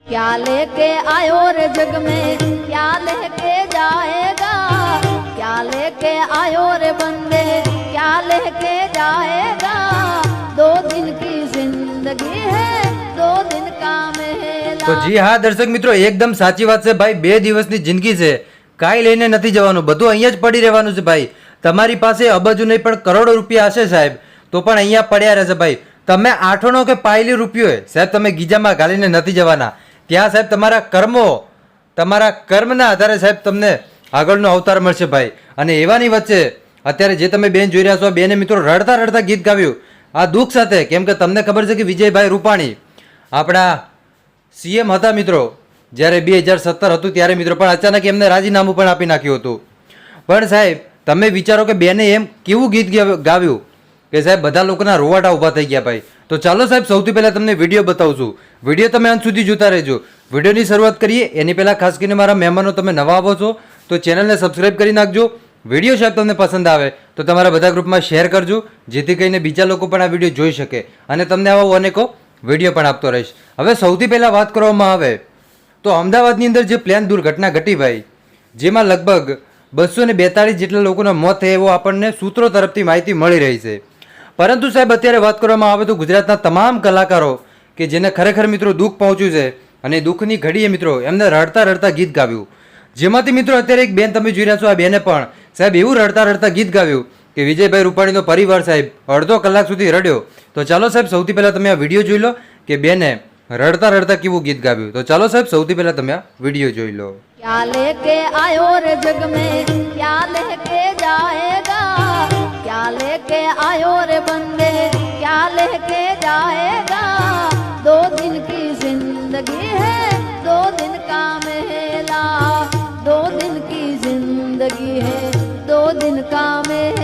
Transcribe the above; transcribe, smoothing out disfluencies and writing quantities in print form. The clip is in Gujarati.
क्या लेके आयो रे जग में क्या लेके जाएगा, क्या लेके आयो रे बंदे क्या लेके जाएगा, 2 दिन की जिंदगी है 2 दिन का मेला। તો જી હા દર્શક મિત્રો, એકદમ સાચી વાત છે ભાઈ. 2 દિવસની જિંદગી છે, કાંઈ લઈને નથી જવાનું, બધું અહીંયા જ પડી રહેવાનું છે ભાઈ. તમારી પાસે અબજો નહીં પણ કરોડો રૂપિયા હશે સાહેબ, તો પણ અહીંયા પડ્યા રહેશે ભાઈ. તમે આઠોનો કે પાયલી રૂપિયો સાહેબ તમે ગીજામાં ગાલીને નથી જવાના. ત્યાં સાહેબ તમારા કર્મો, તમારા કર્મના આધારે સાહેબ તમને આગળનો અવતાર મળશે ભાઈ. અને એવાની વચ્ચે અત્યારે જે તમે બેન જોઈ રહ્યા છો, બેને મિત્રો રડતા રડતા ગીત ગાવ્યું આ દુઃખ સાથે. કેમ કે તમને ખબર છે કે વિજયભાઈ રૂપાણી આપણા સીએમ હતા મિત્રો, જ્યારે 2017 હતું ત્યારે મિત્રો, પણ અચાનક એમને રાજીનામું પણ આપી નાખ્યું હતું. પણ સાહેબ તમે વિચારો કે બેને એમ કેવું ગીત ગાવ્યું કે સાહેબ બધા લોકોના રોવાટા ઊભા થઈ ગયા ભાઈ. તો ચાલો સાહેબ સૌથી પહેલાં તમને વિડીયો બતાવું છું. વિડીયો તમે અંત સુધી જોતા રહેજો. વિડીયોની શરૂઆત કરીએ એની પહેલાં ખાસ કરીને મારા મહેમાનો તમે નવા આવો છો તો ચેનલને સબસ્ક્રાઈબ કરી નાખજો. વિડીયો સાહેબ તમને પસંદ આવે તો તમારા બધા ગ્રુપમાં શેર કરજો, જેથી કરીને બીજા લોકો પણ આ વિડીયો જોઈ શકે અને તમને આવા અનેકો વિડીયો પણ આપતો રહીશ. હવે સૌથી પહેલાં વાત કરવામાં આવે તો અમદાવાદની અંદર જે પ્લેન દુર્ઘટના ઘટી ભાઈ, જેમાં લગભગ 242 જેટલા લોકોના મોત થયા એવો આપણને સૂત્રો તરફથી માહિતી મળી રહી છે. પરંતુ સાહેબ અત્યારે વાત કરવામાં આવે તો ગુજરાતના તમામ કલાકારો કે જેને ખરેખર મિત્રો દુઃખ પહોંચ્યું છે અને દુઃખની ઘડીએ મિત્રો એમને રડતા રડતા ગીત ગાવ્યું. જેમાંથી મિત્રો અત્યારે એક બેન તમે જોઈ રહ્યા છો, આ બેને પણ સાહેબ એવું રડતા રડતા ગીત ગાવ્યું કે વિજયભાઈ રૂપાણીનો પરિવાર સાહેબ અડધો કલાક સુધી રડ્યો. તો ચાલો સાહેબ સૌથી પહેલાં તમે આ વિડીયો જોઈ લો કે બેને રડતા રડતા કેવું ગીત ગાવ્યું. તો ચાલો સાહેબ સૌથી પહેલાં તમે આ વિડીયો જોઈ લો. क्या लेके आयो रे जग में क्या लेके जाएगा, क्या लेके आयो रे बंदे क्या लेके जाएगा, 2 दिन की जिंदगी है 2 दिन का मेला, 2 दिन की जिंदगी है 2 दिन का मेला.